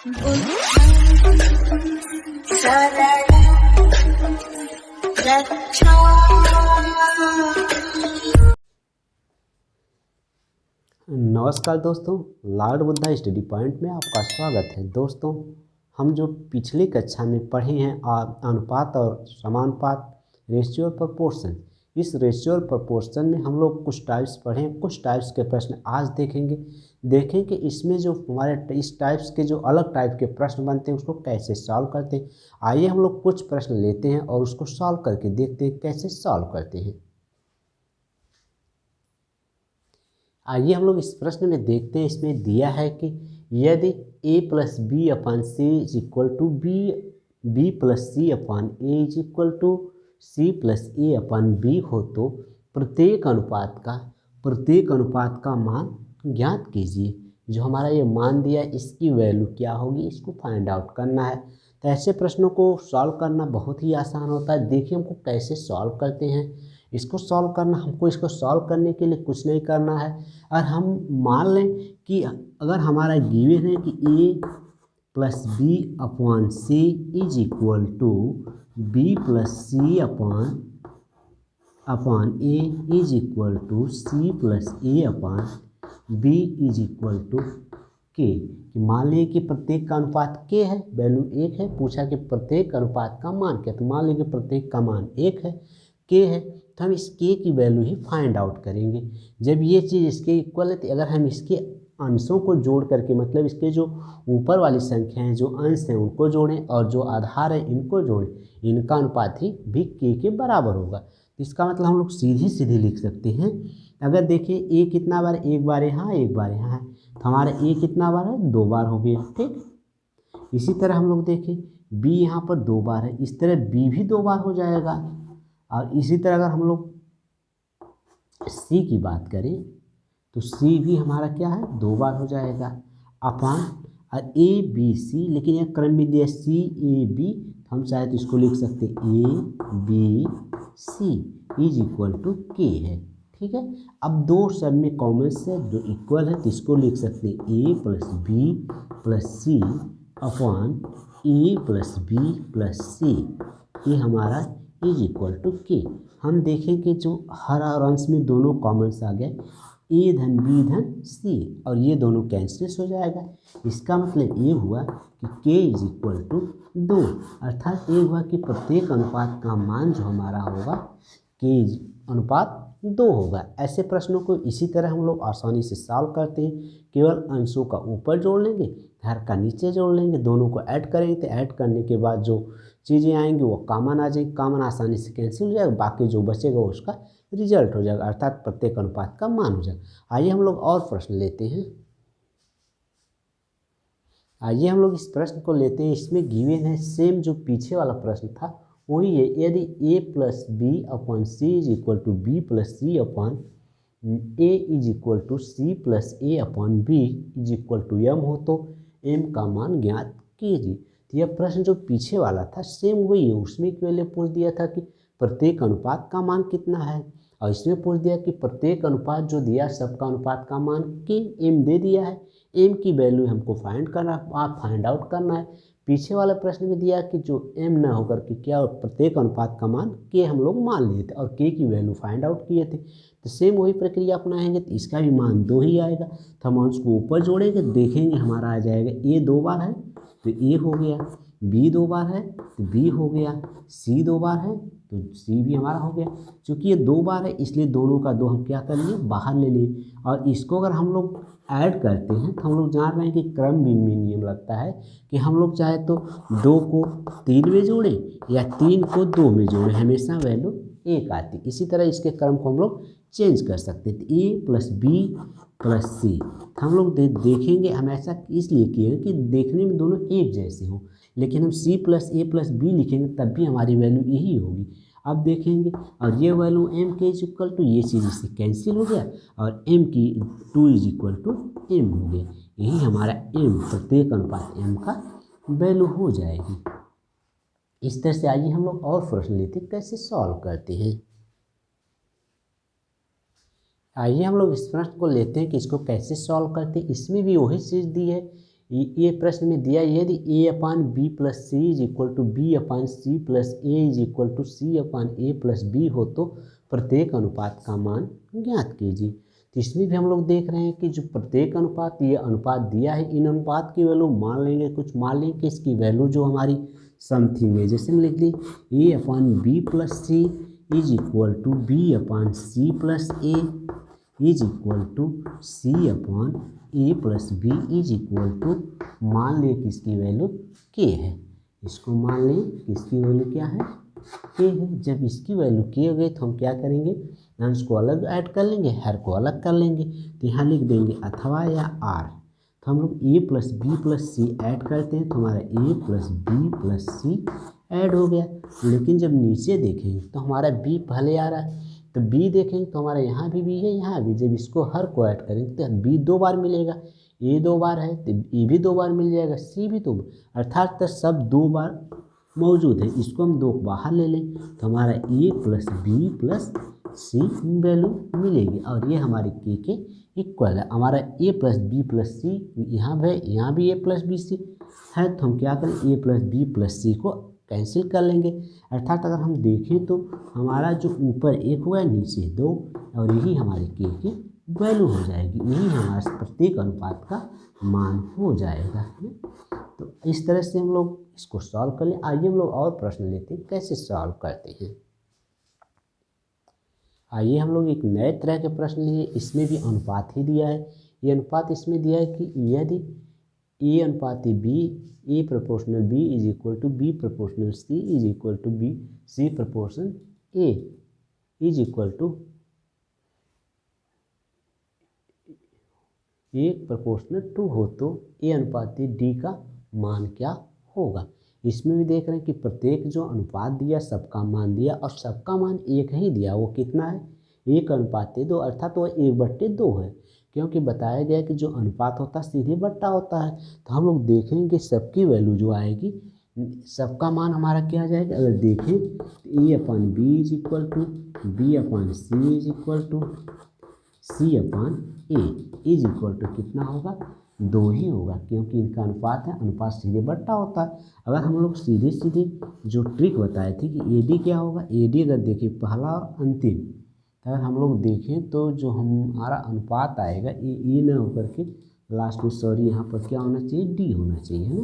नमस्कार दोस्तों, Lord Buddha study point में आपका स्वागत है। दोस्तों, हम जो पिछली कक्षा में पढ़े हैं अनुपात और समानुपात, रेशियो और प्रोपोर्शन, इस रेशियो और प्रोपोर्शन में हम लोग कुछ टाइप्स पढ़े हैं। कुछ टाइप्स के प्रश्न आज देखें कि इसमें जो हमारे इस टाइप्स के जो अलग टाइप के प्रश्न बनते हैं उसको कैसे सॉल्व करते हैं। आइए हम लोग कुछ प्रश्न लेते हैं और उसको सॉल्व करके देखते हैं कैसे सॉल्व करते हैं। आइए हम लोग इस प्रश्न में देखते हैं। इसमें दिया है कि यदि a plus B upon C is equal to B plus C upon A is equal to C plus A upon B हो तो प्रत्येक अनुपात का मान ज्ञात कीजिए। जो हमारा ये मान दिया है इसकी वैल्यू क्या होगी, इसको फाइंड आउट करना है। तो ऐसे प्रश्नों को सॉल्व करना बहुत ही आसान होता है। देखिए हमको कैसे सॉल्व करते हैं। इसको सॉल्व करने के लिए कुछ नहीं करना है। और हम मान लें कि अगर हमारा गिवन है कि a plus B upon C is equal to B plus C upon A is equal to C plus A upon B is equal to K. मान लीजिए कि प्रत्येक का अनुपात के है, वैल्यू 1 है। पूछा कि प्रत्येक अनुपात का मान क्या, तो मान लीजिए कि प्रत्येक का मान 1 है, के है, तो हम इस के की वैल्यू ही फाइंड आउट करेंगे। जब ये चीज़ इसके इक्वल है तो अगर हम इसके अंशों को जोड़ करके, मतलब इसके जो ऊपर वाली संख्या हैं, जो अंश हैं उनको जोड़ें और जो आधार है इनको जोड़ें, इनका अनुपात ही भी के बराबर होगा। तो इसका मतलब हम लोग सीधे लिख सकते हैं। अगर देखें ए कितना बार, एक बार यहाँ एक बार यहाँ है, तो हमारा ए कितना बार है, 2 बार हो गया। ठीक, इसी तरह हम लोग देखें बी यहाँ पर 2 बार है, इस तरह बी भी 2 बार हो जाएगा। और इसी तरह अगर हम लोग सी की बात करें तो सी भी हमारा क्या है, 2 बार हो जाएगा। अपान और ए बी सी, लेकिन यह क्रम भी दिया सी ए बी, हम चाहे तो इसको लिख सकते A B C is equal to K है। ठीक है, अब दो सब में कॉमन से जो इक्वल है तो इसको लिख सकते हैं ए plus B plus C upon ए प्लस बी प्लस सी, ये हमारा इज इक्वल टू के। हम देखें कि जो हर और अंश में दोनों कॉमन्स आ गए, ए धन बी धन सी, और ये दोनों कैंसिल हो जाएगा। इसका मतलब ये हुआ कि के इज इक्वल टू 2, अर्थात ये हुआ कि प्रत्येक अनुपात का मान जो हमारा होगा के अनुपात 2 होगा। ऐसे प्रश्नों को इसी तरह हम लोग आसानी से सॉल्व करते हैं। केवल अंशों का ऊपर जोड़ लेंगे, हर का नीचे जोड़ लेंगे, दोनों को ऐड करेंगे तो ऐड करने के बाद जो चीज़ें आएंगी वो कॉमन आ जाएंगी, कॉमन आसानी से कैंसिल हो जाएगा, बाकी जो बचेगा वो उसका रिजल्ट हो जाएगा, अर्थात प्रत्येक अनुपात का मान हो जाएगा। आइए हम लोग और प्रश्न लेते हैं। आइए हम लोग इस प्रश्न को लेते हैं। इसमें गिवन है सेम जो पीछे वाला प्रश्न था वही है। यदि a plus B upon C is equal to B plus C upon A is equal to C plus A upon B is equal to M हो तो m का मान ज्ञात कीजिए। तो यह प्रश्न जो पीछे वाला था सेम वही है। उसमें पहले पूछ दिया था कि प्रत्येक अनुपात का मान कितना है, और इसमें पूछ दिया कि प्रत्येक अनुपात जो दिया सबका अनुपात का मान के m दे दिया है। m की वैल्यू हमको फाइंड आउट करना है। पीछे वाले प्रश्न में दिया कि जो m न होकर के क्या प्रत्येक अनुपात का मान के हम लोग मान लिए थे और के की वैल्यू फाइंड आउट किए थे। तो सेम वही प्रक्रिया अपनाएंगे तो इसका भी मान 2 ही आएगा। तो हम उसको ऊपर जोड़ेंगे, देखेंगे हमारा आ जाएगा a 2 बार है तो a हो गया, b 2 बार है तो b हो गया, c 2 बार है तो c भी हमारा हो गया। चूँकि ये 2 बार है इसलिए दोनों का 2 हम क्या कर लिए, बाहर ले लिए। और इसको अगर हम लोग ऐड करते हैं तो हम लोग जान रहे हैं कि क्रम भी में नियम लगता है कि हम लोग चाहे तो 2 को 3 में जोड़ें या 3 को 2 में जोड़ें, हमेशा वैल्यू 1 आती। इसी तरह इसके क्रम को हम लोग चेंज कर सकते हैं। तो a प्लस बी प्लस सी हम लोग देखेंगे। हम ऐसा इसलिए किए हैं कि देखने में दोनों एक जैसे हों, लेकिन हम c प्लस ए प्लस बी लिखेंगे तब भी हमारी वैल्यू यही होगी। अब देखेंगे और ये वैल्यू m के इज इक्वल टू, ये चीज़ इससे कैंसिल हो गया और m की 2 इज इक्वल टू m हो गया। यही हमारा m प्रत्येक अनुपात m का वैल्यू हो जाएगी। इस तरह से आइए हम लोग और प्रश्न लेते हैं कैसे सॉल्व करते हैं। आइए हम लोग इस प्रश्न को लेते हैं कि इसको कैसे सॉल्व करते हैं। इसमें भी वही चीज़ दी है, ये प्रश्न में दिया यदि a upon B plus C is equal to B upon C plus A is equal to C upon A plus B हो तो प्रत्येक अनुपात का मान ज्ञात कीजिए। तो इसमें भी हम लोग देख रहे हैं कि जो प्रत्येक अनुपात ये अनुपात दिया है, इन अनुपात की वैल्यू मान लेंगे, कुछ मान लेंगे कि इसकी वैल्यू जो हमारी समथिंग है, जैसे हम लिख ली A upon B plus C is equal to B upon C plus A is equal to C upon A plus B is equal to, मान लें कि इसकी वैल्यू के है, इसको मान लें कि इसकी वैल्यू क्या है, के है। जब इसकी वैल्यू के हो गई तो हम क्या करेंगे, अंश को अलग ऐड कर लेंगे, हर को अलग कर लेंगे। तो यहाँ लिख देंगे अथवा या आर, तो हम लोग ए प्लस बी प्लस सी ऐड करते हैं तो हमारा ए प्लस बी प्लस सी ऐड हो गया। लेकिन जब नीचे देखेंगे तो हमारा बी पहले आ रहा है, तो बी देखेंगे तो हमारा यहाँ भी बी है, यहाँ भी। जब इसको हर को ऐड करेंगे तो बी 2 बार मिलेगा, ए 2 बार है तो ए भी 2 बार मिल जाएगा, सी भी 2 बार, अर्थात तो सब 2 बार मौजूद है। इसको हम 2 बाहर ले लें तो हमारा ए प्लस बी प्लस सी वैल्यू मिलेगी और ये हमारे के इक्वल है। हमारा ए प्लस बी प्लस सी यहाँ है, यहाँ भी ए प्लस बी सी है, तो हम क्या करें, ए प्लस बी प्लस सी को कैंसिल कर लेंगे। अर्थात अगर हम देखें तो हमारा जो ऊपर 1 हुआ है, नीचे 2, और यही हमारे के की वैल्यू हो जाएगी, यही हमारे प्रत्येक अनुपात का मान हो जाएगा। तो इस तरह से हम लोग इसको सॉल्व कर लें। आइए हम लोग और प्रश्न लेते हैं कैसे सॉल्व करते हैं। आइए हम लोग एक नए तरह के प्रश्न लिए, इसमें भी अनुपात ही दिया है। ये अनुपात इसमें दिया है कि यदि ए अनुपात B, A proportional B is equal to B proportional C is equal to B C proportion A is equal to A proportional 2 हो तो ए अनुपात डी का मान क्या होगा। इसमें भी देख रहे हैं कि प्रत्येक जो अनुपात दिया सबका मान दिया और सबका मान एक ही दिया, वो कितना है, 1:2, अर्थात वो 1/2 है, क्योंकि बताया गया कि जो अनुपात होता है सीधे बट्टा होता है। तो हम लोग देखेंगे सबकी वैल्यू जो आएगी, सबका मान हमारा क्या आ जाएगा, अगर देखें तो A upon B is equal to B upon C is equal to C upon A is equal to कितना होगा, 2 ही होगा, क्योंकि इनका अनुपात है, अनुपात सीधे बट्टा होता है। अगर हम लोग सीधे सीधे जो ट्रिक बताए थे कि एडी क्या होगा, एडी अगर देखें पहला और अंतिम, अगर हम लोग देखें तो जो हमारा अनुपात आएगा ये ना होकर के लास्ट में, सॉरी यहाँ पर क्या होना चाहिए, डी होना चाहिए, है ना।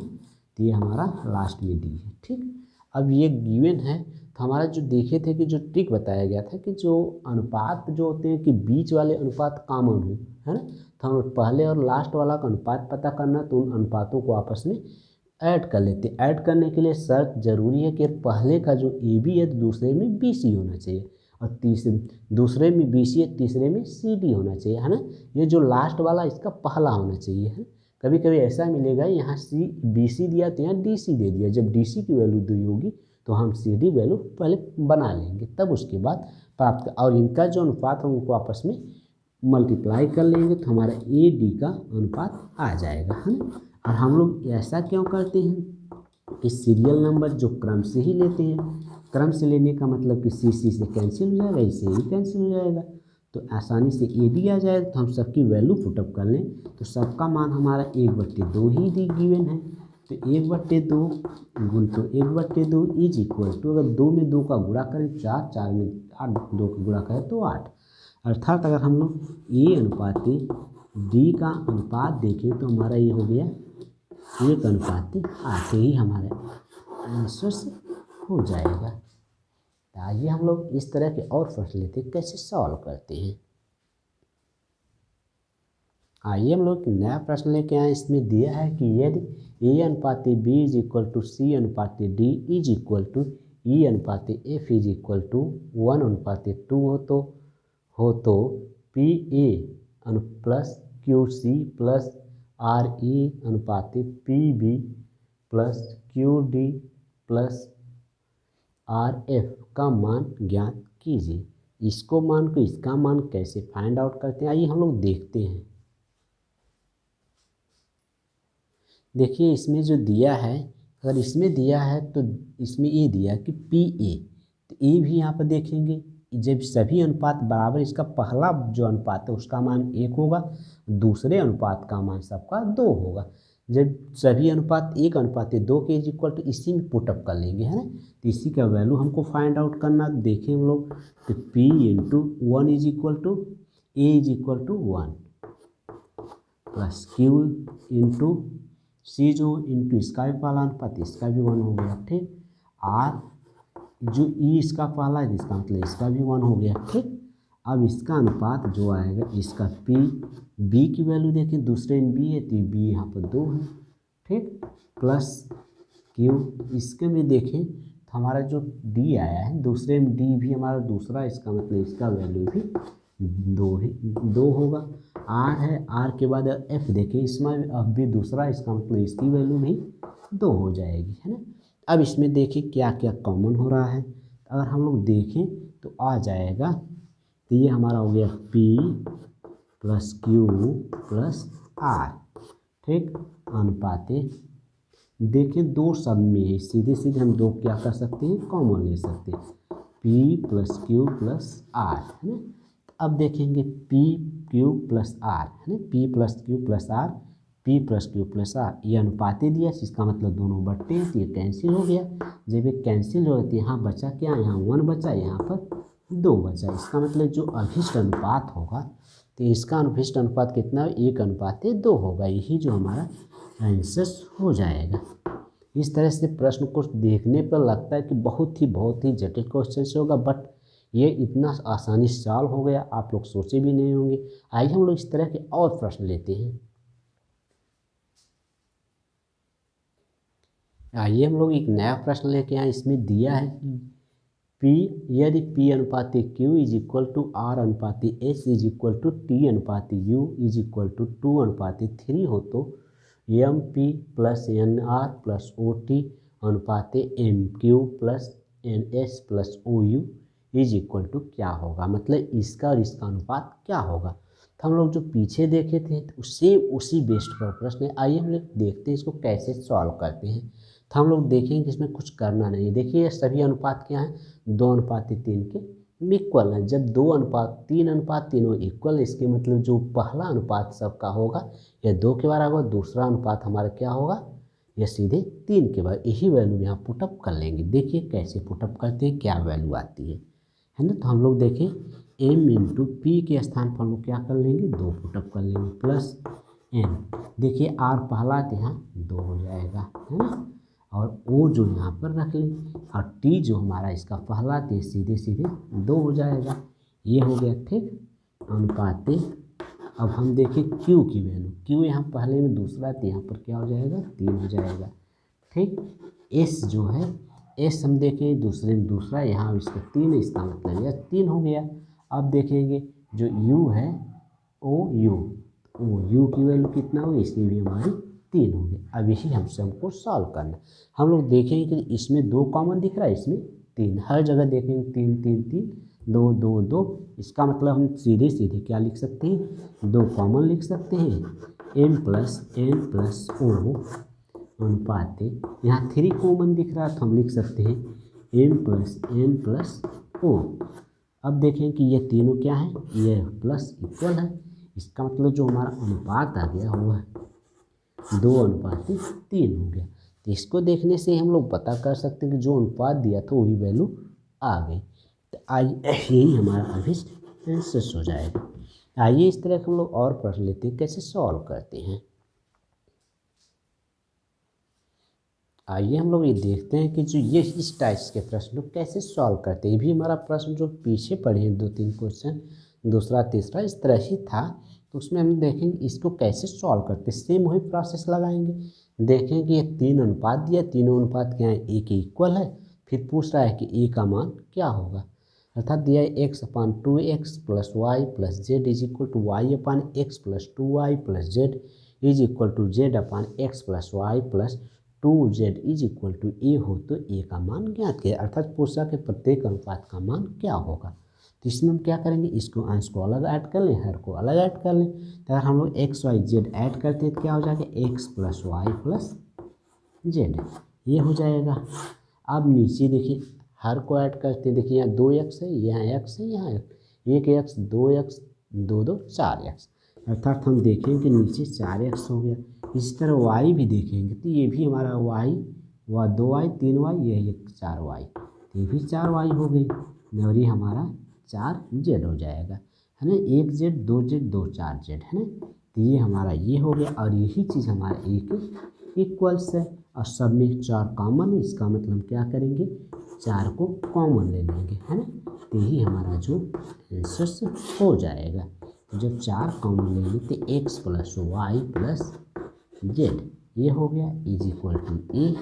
तो ये हमारा लास्ट में डी है, ठीक। अब ये गिवन है, तो हमारा जो देखे थे कि जो ट्रिक बताया गया था कि जो अनुपात जो होते हैं कि बीच वाले अनुपात कॉमन हो, है ना। तो हम पहले और लास्ट वाला का अनुपात पता करना, तो उन अनुपातों को आपस में ऐड कर लेते। ऐड करने के लिए शर्त जरूरी है कि पहले का जो ए बी है तो दूसरे में बी सी होना चाहिए, और दूसरे में बी सी है, तीसरे में सी डी होना चाहिए, है ना। ये जो लास्ट वाला इसका पहला होना चाहिए, है। कभी कभी ऐसा मिलेगा यहाँ सी बी सी दिया तो यहाँ डी सी दे दिया, जब डी सी की वैल्यू दी होगी तो हम सी डी वैल्यू पहले बना लेंगे, तब उसके बाद प्राप्त कर, और इनका जो अनुपात है उनको आपस में मल्टीप्लाई कर लेंगे तो हमारा ए डी का अनुपात आ जाएगा, है ना। और हम लोग ऐसा क्यों करते हैं कि सीरियल नंबर जो क्रम से ही लेते हैं, क्रम से लेने का मतलब कि सी से कैंसिल हो जाएगा, इससे ही कैंसिल हो जाएगा, तो आसानी से ए डी आ जाएगा। तो हम सबकी वैल्यू पुटअप कर लें तो सबका मान हमारा 1/2 ही दी गिवन है, तो 1/2 गुण तो 1/2 इज इक्वल टू, अगर 2 में 2 का गुणा करें 4, 4 में 8, 2 का गुणा करें तो 8, अर्थात अगर हम लोग ए अनुपात डी का अनुपात देखें तो हमारा ये हो गया 1:8 ही हमारा आंसर हो जाएगा। आइए हम लोग इस तरह के और प्रश्न लेते हैं कैसे सॉल्व करते हैं। आइए हम लोग नया प्रश्न लेके आए। इसमें दिया है कि यदि ए अनुपात B is equal to C अनुपात D is equal to E अनुपात एफ इज इक्वल टू 1:2 हो तो P A plus Q C plus R E अनुपात P B plus Q D plus R F का मान ज्ञात कीजिए। इसका मान कैसे फाइंड आउट करते हैं, आइए हम लोग देखते हैं। देखिए इसमें जो दिया है, अगर इसमें दिया है तो इसमें ये दिया कि पी ए, तो ए भी यहाँ पर देखेंगे, जब सभी अनुपात बराबर, इसका पहला जो अनुपात है उसका मान 1 होगा, दूसरे अनुपात का मान सबका 2 होगा। जब सभी अनुपात 1:2 के इज इक्वल टू इसी में पुटअप कर लेंगे, है ना। तो इसी का वैल्यू हमको फाइंड आउट करना। देखें हम लोग तो P into 1 is equal to A is equal to 1 plus Q into C जो इंटू इसका भी पहला अनुपात इसका भी 1 हो गया, ठीक। R जो E इसका पहला है इसका मतलब इसका भी 1 हो गया, ठीक। अब इसका अनुपात जो आएगा इसका P, B की वैल्यू देखें दूसरे में B है तो B यहाँ पर 2 है, ठीक, प्लस Q इसके में देखें तो हमारा जो D आया है दूसरे में D भी हमारा दूसरा, इसका मतलब इसका वैल्यू भी 2 है, 2 होगा। R है, R के बाद F देखें इसमें अब भी दूसरा, इसका मतलब इसकी वैल्यू भी 2 हो जाएगी, है ना। अब इसमें देखें क्या क्या कॉमन हो रहा है। अगर हम लोग देखें तो आ जाएगा, तो ये हमारा हो गया P plus Q plus R, ठीक, अनुपाते देखें 2 सब में है, सीधे सीधे हम 2 क्या कर सकते हैं कॉमन ले सकते हैं, P plus Q plus R, है ना। अब देखेंगे P Q प्लस R, है ना, P plus Q plus R, P plus Q plus R, ये अनुपाते दिया, इसका मतलब दोनों बट्टे हैं, तो ये कैंसिल हो गया। जब ये कैंसिल हो गया यहाँ बचा क्या, यहाँ 1 बचा, यहाँ पर 2 बचा। इसका मतलब जो अभिष्ट अनुपात होगा तो इसका अभिष्ट अनुपात कितना है, 1:2 होगा। यही जो हमारा आंसर हो जाएगा। इस तरह से प्रश्न को देखने पर लगता है कि बहुत ही जटिल क्वेश्चन से होगा, बट ये इतना आसानी से सॉल्व हो गया, आप लोग सोचे भी नहीं होंगे। आइए हम लोग इस तरह के और प्रश्न लेते हैं। आइए हम लोग एक नया प्रश्न लेके आए। इसमें दिया है कि P यदि P अनुपाती Q is equal to R अनुपाती S is equal to T अनुपाती U इज इक्वल टू 2:3 हो तो MP plus NR plus OT अनुपाते MQ plus NS plus OU is equal to क्या होगा। मतलब इसका और इसका अनुपात क्या होगा। तो हम लोग जो पीछे देखे थे तो उससे उसी बेस्ड पर प्रश्न है। आइए हम लोग देखते हैं इसको कैसे सॉल्व करते हैं। तो हम लोग देखेंगे कि इसमें कुछ करना नहीं है। देखिए सभी अनुपात क्या हैं, 2:3 के इक्वल है। जब 3:3 इक्वल है, इसके मतलब जो पहला अनुपात सबका होगा यह 2 के बराबर होगा, दूसरा अनुपात हमारा क्या होगा, यह सीधे 3 के बराबर। यही वैल्यू यहाँ पुटअप कर लेंगे। देखिए कैसे पुटअप करते हैं, क्या वैल्यू आती है ना। तो हम लोग देखें M इंटू P के स्थान पर हम लोग क्या कर लेंगे, 2 पुटअप कर लेंगे प्लस N। देखिए R पहला तो यहाँ 2 हो जाएगा, है ना, और O जो यहाँ पर रख लें, और T जो हमारा इसका पहला तो सीधे सीधे 2 हो जाएगा। ये हो गया, ठीक, अनुपाते। अब हम देखें Q की वैल्यू, Q यहाँ पहले में दूसरा तो यहाँ पर क्या हो जाएगा, 3 हो जाएगा, ठीक। S जो है, S हम देखें दूसरे में दूसरा, यहाँ इसका 3 है, इसका मतलब यह 3 हो गया। अब देखेंगे जो U है OU की वैल्यू कितना होगी, इसकी भी हमारी 3 हो गया। अब यही हमको सॉल्व करना। हम लोग देखेंगे कि इसमें 2 कॉमन दिख रहा है, इसमें 3, हर जगह देखेंगे 3 3 3 2 2 2। इसका मतलब हम सीधे सीधे क्या लिख सकते हैं, 2 कॉमन लिख सकते हैं। M plus N plus O अनुपाते, यहाँ 3 कॉमन दिख रहा है तो हम लिख सकते हैं M plus N plus O। अब देखें कि ये तीनों क्या है, ये प्लस इक्वल है। इसका मतलब जो हमारा अनुपात आ गया वो है 2:3 हो गया। तो इसको देखने से हम लोग पता कर सकते हैं कि जो अनुपात दिया था वही वैल्यू आ गई। तो यही हमारा अभिष्ट आंसर हो जाएगा। आइए इस तरह हम लोग और प्रश्न लेते हैं, कैसे सॉल्व करते हैं। आइए हम लोग ये देखते हैं कि जो ये इस टाइप्स के प्रश्न कैसे सॉल्व करते हैं। ये भी हमारा प्रश्न जो पीछे पढ़े हैं 2-3 क्वेश्चन, दूसरा तीसरा इस तरह ही था, तो उसमें हम देखेंगे इसको कैसे सॉल्व करते हैं। सेम वही प्रोसेस लगाएंगे। देखें कि ये 3 अनुपात दिया, तीनों अनुपात क्या है, A के इक्वल है। फिर पूछ रहा है कि A का मान क्या होगा, अर्थात दिया है x/2x plus y plus z is equal to y/x plus 2y plus z is equal to z/x plus y plus 2z is equal to A हो तो A का मान ज्ञात किया। अर्थात पूछा कि प्रत्येक अनुपात का मान क्या होगा। तो इसमें हम क्या करेंगे, इसको अंश को अलग ऐड कर लें, हर को अलग ऐड कर लें। तो अगर हम लोग x y z ऐड करते हैं तो क्या हो जाएगा, x plus y plus z, ये हो जाएगा। अब नीचे देखिए हर को ऐड करते हैं, देखिए यहाँ 2x है, यहाँ x है, यहाँ 1x 2x 2 2 4x, अर्थात हम देखें कि नीचे 4x हो गया। इसी तरह y भी देखेंगे तो ये भी हमारा y व 2y 3y ये एक 4y, तो ये भी 4y हो गई और ये हमारा 4z हो जाएगा, है ना। 1z 2z 2 4z, है ना। तो ये हमारा ये हो गया और यही चीज़ हमारा एक इक्वल्स है और सब में 4 कॉमन है, इसका मतलब क्या करेंगे 4 को कॉमन ले लेंगे, है ना। तो यही हमारा जो आंसर हो जाएगा। तो जब 4 कॉमन लेंगे तो x + y + z ये हो गया इज इक्वल टू ए।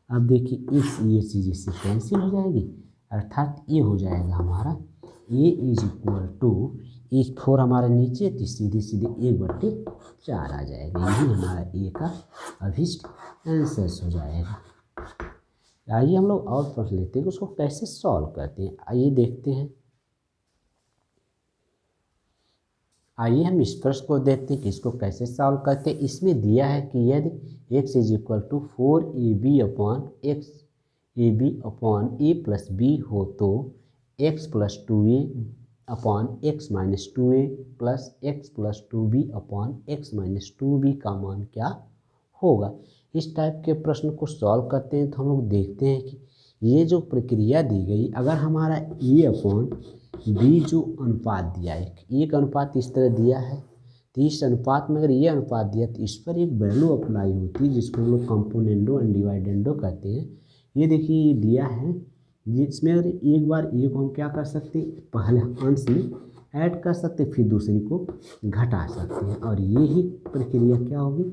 अब देखिए ये चीज़ इससे कैंसिल हो जाएगी, अर्थात ये हो जाएगा हमारा ए इज इक्वल टू 4 हमारे नीचे तो सीधे 1/4 आ जाएगा। यही हमारा ए का अभिष्ट आंसर हो जाएगा। आइए हम लोग और प्रश्न लेते हैं कि उसको कैसे सॉल्व करते हैं। आइए देखते हैं। आइए हम इस प्रश्न को देखते हैं कि इसको कैसे सॉल्व करते हैं। इसमें दिया है कि यदि x is equal to 4ab/a + b हो तो x + 2a/x - 2a + x + 2b/x - 2b का मान क्या होगा। इस टाइप के प्रश्न को सॉल्व करते हैं तो हम लोग देखते हैं कि ये जो प्रक्रिया दी गई, अगर हमारा a/b जो अनुपात दिया है, एक अनुपात इस तरह दिया है तो इस अनुपात में अगर ये अनुपात दिया तो इस पर एक वैल्यू अप्लाई होती है जिसको हम लोग कंपोनेंडो एंड डिवाइडेंडो कहते हैं। ये देखिए ये दिया है जिसमें अगर एक बार ए को हम क्या कर सकते हैं, पहले अंश में ऐड कर सकते फिर दूसरी को घटा सकते हैं और ये ही प्रक्रिया क्या होगी,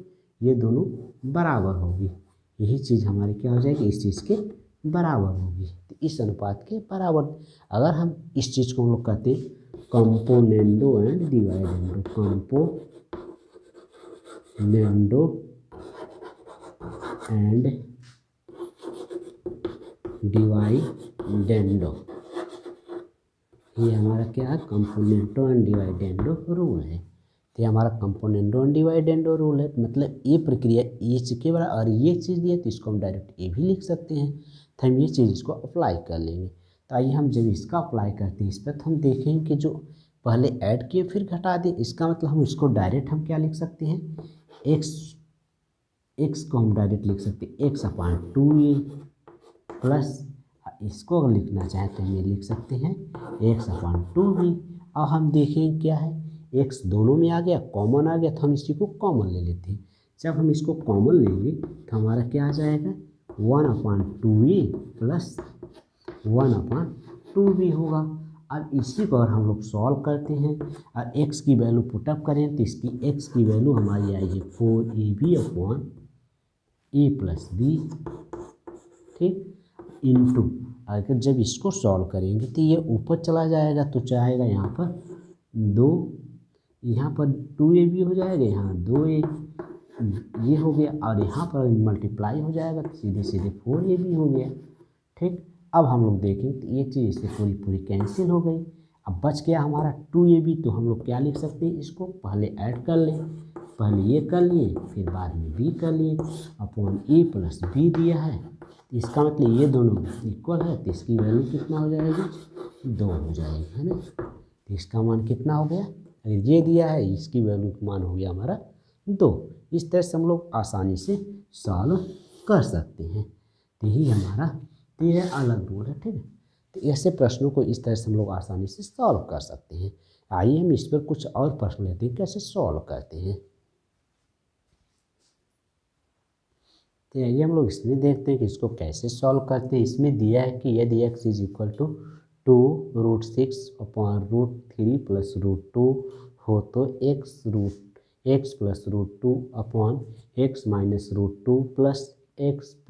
ये दोनों बराबर होगी। यही चीज़ हमारी क्या हो जाएगी, इस चीज़ के बराबर होगी। तो इस अनुपात के बराबर अगर हम इस चीज़ को हम लोग कहते हैं कंपोनेंडो एंड डिवाइडेंडो, कंपोनेंडो एंड डिवाइडेंडो, ये हमारा क्या है कंपोनेंटो एंड डिवाइडेंडो रूल है। तो ये हमारा कंपोनेंटो एंड डिवाइडेंडो रूल है, मतलब ये प्रक्रिया ये के बराबर और ये चीज़ दिया तो इसको हम डायरेक्ट ये भी लिख सकते हैं। तो हम ये चीज़ इसको अप्लाई कर लेंगे। तो आइए हम जब इसका अप्लाई करते हैं इस पर तो हम देखेंगे कि जो पहले ऐड किए फिर घटा दिए, इसका मतलब हम इसको डायरेक्ट हम क्या लिख सकते हैं, एक्स को हम डायरेक्ट लिख सकते हैं x/2a प्लस इसको अगर लिखना चाहें तो हम ये लिख सकते हैं x/2b। और हम देखें क्या है, x दोनों में आ गया, कॉमन आ गया तो हम इसी को कॉमन ले लेते हैं। जब हम इसको कॉमन लेंगे तो हमारा क्या आ जाएगा 1/2a प्लस 1/2b होगा। अब इसी को अगर हम लोग सॉल्व करते हैं और x की वैल्यू पुटअप करें तो इसकी x की वैल्यू हमारी आएगी 4ab/a + b, ठीक, इंटू अगर जब इसको सॉल्व करेंगे तो ये ऊपर चला जाएगा तो चाहेगा यहाँ पर 2, यहाँ पर 2ab हो जाएगा, यहाँ 2a ये हो गया और यहाँ पर मल्टीप्लाई हो जाएगा तो सीधे 4ab हो गया, ठीक। अब हम लोग देखें तो ये चीज़ इससे पूरी कैंसिल हो गई। अब बच गया हमारा 2ab, तो हम लोग क्या लिख सकते हैं, इसको पहले ऐड कर लें, पहले ये कर लिए फिर बाद में b कर लिए अपॉन a + b दिया है। इसका मतलब ये दोनों इक्वल है तो इसकी वैल्यू कितना हो जाएगी 2 हो जाएगी, है ना। तो इसका मान कितना हो गया, अगर ये दिया है इसकी वैल्यू का मान हो गया हमारा 2। इस तरह से हम लोग आसानी से सॉल्व कर सकते हैं। तो यही हमारा ये अलग रूल है, ठीक है। तो ऐसे प्रश्नों को इस तरह से हम लोग आसानी से सॉल्व कर सकते हैं। आइए हम इस पर कुछ और प्रश्न लेते हैं कैसे सॉल्व करते हैं। तो आइए हम लोग इसमें देखते हैं कि इसको कैसे सॉल्व करते हैं। इसमें दिया है कि यदि x इज इक्वल टू 2√6/√3 + √2 हो तो x + √2/x - √2 plus x +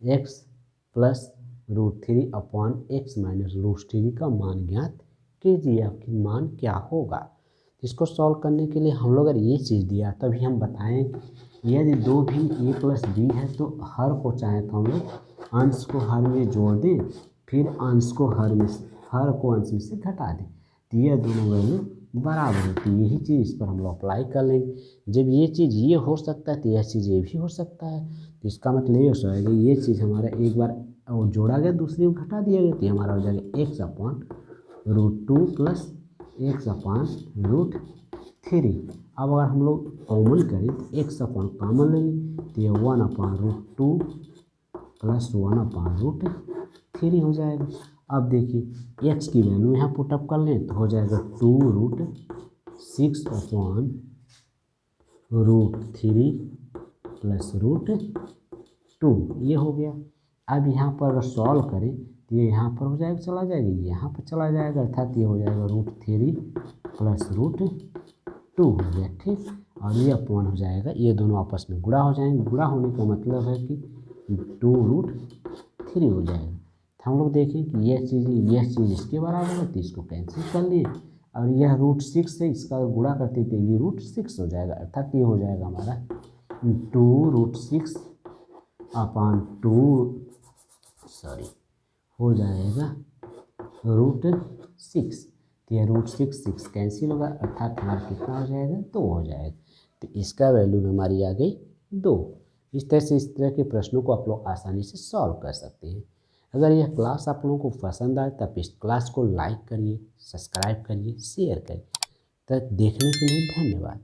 √3/x - √3 का मान ज्ञात कीजिए। आपकी मान क्या होगा। इसको सॉल्व करने के लिए हम लोग अगर ये चीज़ दिया तभी हम बताएं यदि 2 भी a + b है तो हर को चाहे तो हम लोग अंश को हर में जोड़ दें फिर अंश को हर को अंश में से घटा दें तो ये दोनों वैल्यू बराबर होती है। यही चीज़ इस पर हम लोग अप्लाई कर लेंगे। जब ये चीज़ ये हो सकता है तो यह चीज़ ये भी हो सकता है। तो इसका मतलब ये हो जाएगा ये चीज़ हमारा एक बार और जोड़ा गया दूसरी को घटा दिया गया तो हमारा हो जाएगा x/√2 + x/√3 3। अब अगर हम लोग कॉमन करें तो एक्स अपन कॉमन ले लें तो ये 1/√2 प्लस 1/√3 हो जाएगा। अब देखिए एक्स की वैल्यू यहाँ पुटअप कर लें तो हो जाएगा 2√6/√3 प्लस √2 ये हो गया। अब यहाँ पर अगर सॉल्व करें तो ये यहाँ पर हो जाएगा, चला जाएगा, यहाँ पर चला जाएगा, अर्थात ये हो जाएगा √3 प्लस √2 हो गया, ठीक। और ये अपॉन हो जाएगा, ये दोनों आपस में गुणा हो जाएंगे। गुणा होने का मतलब है कि 2√3 हो जाएगा। तो हम लोग देखें कि यह चीज़ इसके बराबर है तो इसको कैंसिल कर लिए, और यह √6 से इसका गुणा करते तो ये √6 हो जाएगा, अर्थात ये हो जाएगा हमारा 2√6/2 हो जाएगा √6। तो यह √6 कैंसिल होगा, अर्थात हमारा कितना हो जाएगा, 2 हो जाएगा। तो इसका वैल्यू हमारी आ गई 2। इस तरह के प्रश्नों को आप लोग आसानी से सॉल्व कर सकते हैं। अगर यह क्लास आप लोगों को पसंद आए तो आप इस क्लास को लाइक करिए, सब्सक्राइब करिए, शेयर करिए। तो देखने के लिए धन्यवाद।